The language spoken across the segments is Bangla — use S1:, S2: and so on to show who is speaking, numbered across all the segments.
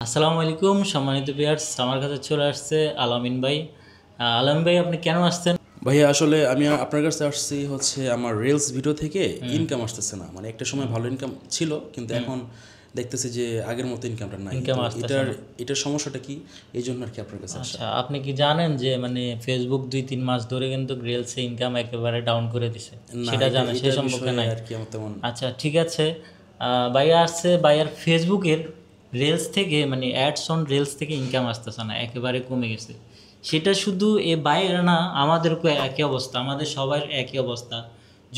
S1: আসসালামু আলাইকুম সম্মানিত ভিউয়ার্স, আমার কাছে চলে আসছে আলামিন ভাই। আলামিন ভাই, আপনি কেন আসছেন?
S2: ভাইয়া আসলে আমি আপনার কাছে আসছি হচ্ছে আমার রিলস ভিডিও থেকে ইনকাম আসতেছে না। মানে একটা সময় ভালো ইনকাম ছিল, কিন্তু এখন দেখতেছি যে আগের মতো ইনকামটা নাই।
S1: ইনকাম
S2: তো
S1: আসতেছে না।
S2: এটার সমস্যাটা কি, এই জন্য আর কি আপনার কাছে আসা।
S1: আচ্ছা, আপনি কি জানেন যে ফেসবুক 2-3 মাস ধরে কিন্তু রিলসে ইনকাম একেবারে ডাউন করে দিছে?
S2: না,
S1: সেটা জানেন? সেই
S2: এটার
S1: সম্পর্কে
S2: বিষয়ে
S1: নাই?
S2: আর কি আমার তেমন।
S1: আচ্ছা, ঠিক আছে। ভাইয়া আসছে, ভাইয়ার ফেসবুকের রিলস থেকে অ্যাডস অন রিলস থেকে ইনকাম আসতেছে না, একেবারে কমে গেছে। সেটা শুধু এ বাইরে না, আমাদেরও একই অবস্থা, আমাদের সবার একই অবস্থা।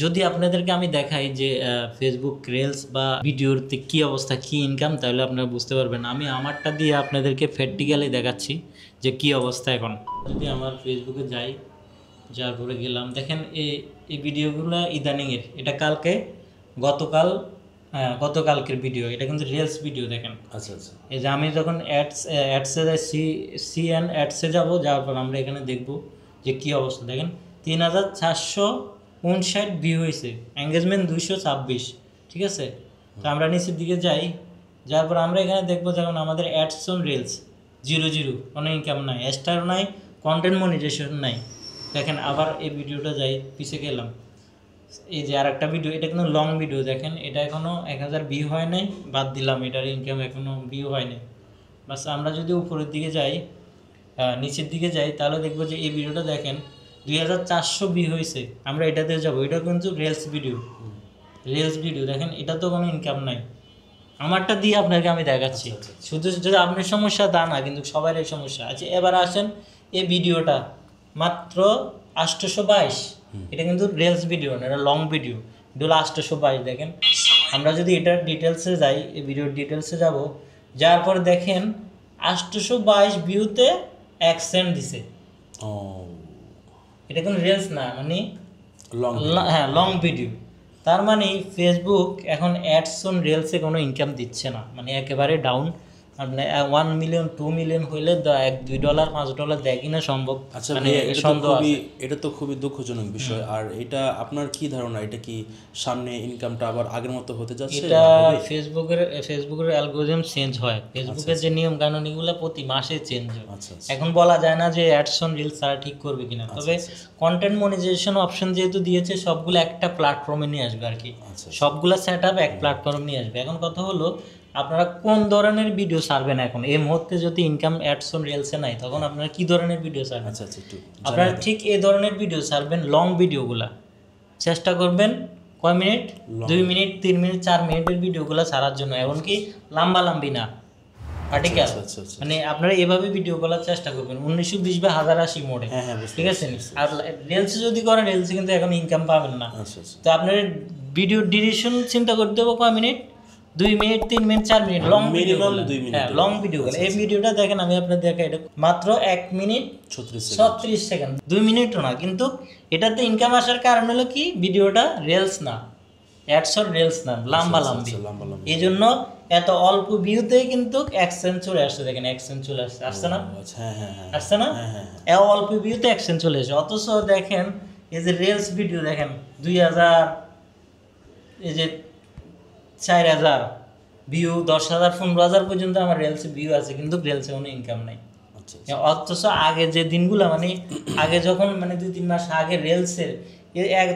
S1: যদি আপনাদেরকে আমি দেখাই যে ফেসবুক রিলস বা ভিডিওতে কী অবস্থা, কী ইনকাম, তাহলে আপনারা বুঝতে পারবেন। আমি আমারটা দিয়ে আপনাদেরকে প্র্যাকটিক্যালি দেখাচ্ছি যে কী অবস্থা এখন। যদি আমার ফেসবুকে যাই, যার পরে গেলাম, দেখেন এই ভিডিওগুলো ইদানিংয়ের, এটা গতকালকের ভিডিও, এটা কিন্তু রিলস ভিডিও। দেখেন,
S2: আচ্ছা আচ্ছা,
S1: এই যে আমি যখন অ্যাডসে যাই, সিএন অ্যাডসে যাবো, যাওয়ার পর আমরা এখানে দেখব যে কী অবস্থা। দেখেন 3459 ভিউ হয়েছে, এঙ্গেজমেন্ট 226, ঠিক আছে। তো আমরা নিচের দিকে যাই, যার পর আমরা এখানে দেখবো যখন আমাদের অ্যাডস অন রিলস 0 কোনো ইনকাম নাই, স্টার নাই, কন্টেন্ট মনিটাইজেশন নাই। দেখেন আবার এই ভিডিওটা যাই, পিছিয়ে গেলাম, এই যে আর একটা ভিডিও, এটা কিন্তু লং ভিডিও। দেখেন এটা এখনও 1000 ভিউ হয় নাই, বাদ দিলাম, এটার ইনকাম এখনও ভিউ হয় নাই। বাস আমরা যদি উপরের দিকে যাই, নিচের দিকে যাই, তাহলে দেখবো যে এই ভিডিওটা দেখেন 2400 ভিউ হয়েছে। আমরা এটাতে যাবো, এটা কিন্তু রিলস ভিডিও। দেখেন এটা তো কোনো ইনকাম নাই। আমারটা দিয়ে আপনাকে আমি দেখাচ্ছি। শুধু যদি আপনার সমস্যা তা না, কিন্তু সবার এই সমস্যা আছে। এবার আসেন এই ভিডিওটা, মাত্র 822। এটা কিন্তু রিলস ভিডিও না, এটা লং ভিডিও। এটা হলো 822। দেখেন আমরা যদি এটার ডিটেলসে যাই, এই ভিডিওর ডিটেলসে যাব, যার পরে দেখেন 822 ভিউতে 1 সেন্ট দিছে।
S2: ও,
S1: এটা কোনো রিলস না,
S2: লং,
S1: হ্যাঁ লং ভিডিও। তার ফেসবুক এখন অ্যাডস অন রিলসে কোনো ইনকাম দিচ্ছে না, একেবারে ডাউন। 1 মিলিয়ন 2 মিলিয়ন হইলে $1-2 $5 দেয় কিনা সম্ভব।
S2: আচ্ছা ভাইয়া, এটা তো খুবই দুঃখজনক বিষয়। আর এটা আপনার কি ধারণা, এটা কি সামনে ইনকামটা আবার আগের মতো হতে যাচ্ছে?
S1: এটা ফেসবুকের অ্যালগরিদম চেঞ্জ হয়, ফেসবুকের যে নিয়ম কানুন এগুলো প্রতি মাসে চেঞ্জ হয়। এখন বলা যায় না যে অ্যাডস অন রিলস তারা ঠিক করবে কিনা। তবে কন্টেন্ট মনিটাইজেশন অপশন যেহেতু দিয়েছে, সবগুলো একটা প্ল্যাটফর্মে নিয়ে আসবে আর কি। সবগুলো সেট আপ এক প্ল্যাটফর্মে নিয়ে আসবে। এখন কথা হলো, আপনারা কোন ধরনের ভিডিও ছাড়বেন? এখন এই মুহূর্তে যদি ইনকাম অ্যাডস অন রিলসে নাই, তখন আপনারা কি ধরনের ভিডিও ছাড়বেন? আপনারা ঠিক এই ধরনের ভিডিও ছাড়বেন, লং ভিডিওগুলা চেষ্টা করবেন। কয় মিনিট? 2 মিনিট, 3 মিনিট, 4 মিনিটের ভিডিওগুলো ছাড়ার জন্য, এমনকি লম্বি না, আর্টিকেল। আপনারা এভাবে ভিডিও করার চেষ্টা করবেন 1920 বা 1080 মোডে, ঠিক আছে। আর রিলসে যদি করেন, রিলসে কিন্তু এখন ইনকাম পাবেন না। তো আপনার ভিডিও ডিউরেশন চিন্তা করতে হবে, কয় minute? 2 minute, 3 minute, 4 minute, long video. হ্যাঁ, লং ভিডিওগুলো। এই ভিডিওটা দেখেন, আমি আপনাদের দেখাই, এটা মাত্র 1 মিনিট 36 সেকেন্ড, 2 মিনিটও না। কিন্তু এটাতে ইনকাম আসার কারণ হলো কি, ভিডিওটা রিলস না, অ্যাডস অন রিলস না, লম্বি। এই জন্য এত অল্প ভিউতেই কিন্তু 1 সেন্ট চলে আসছে। দেখেন 1 সেন্ট চলে আসছে, আসছে না? আসছে না? অল্প ভিউতে 1 সেন্ট চলে আসছে। অথচ দেখেন এই যে রিলস ভিডিও, দেখেন 2000, এই যে 4000 ভিউ, 10,000, 15,000 পর্যন্ত আমার রিলসে ভিউ আছে, কিন্তু রিলসে কোনো ইনকাম নাই। অথচ আগে যে দিনগুলো, আগে যখন 2-3 মাস আগে রিলসের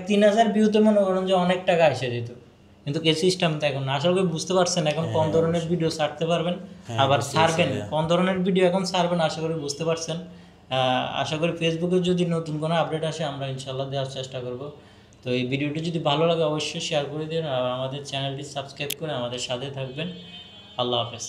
S1: 3000 ভিউতে মনে করেন যে অনেক টাকা এসে যেত। কিন্তু এই সিস্টেমটা এখন না। আশা করি বুঝতে পারছেন এখন কোন ধরনের ভিডিও ছাড়তে পারবেন, আবার ছাড়বেন কোন ধরনের ভিডিও এখন ছাড়বেন, আশা করি বুঝতে পারছেন। আশা করি ফেসবুকে যদি নতুন কোনো আপডেট আসে, আমরা ইনশাল্লাহ দেওয়ার চেষ্টা করব। তো এই ভিডিওটি যদি ভালো লাগে, অবশ্যই শেয়ার করে দিন, আর আমাদের চ্যানেলটি সাবস্ক্রাইব করে আমাদের সাথে থাকবেন। আল্লাহ হাফেজ।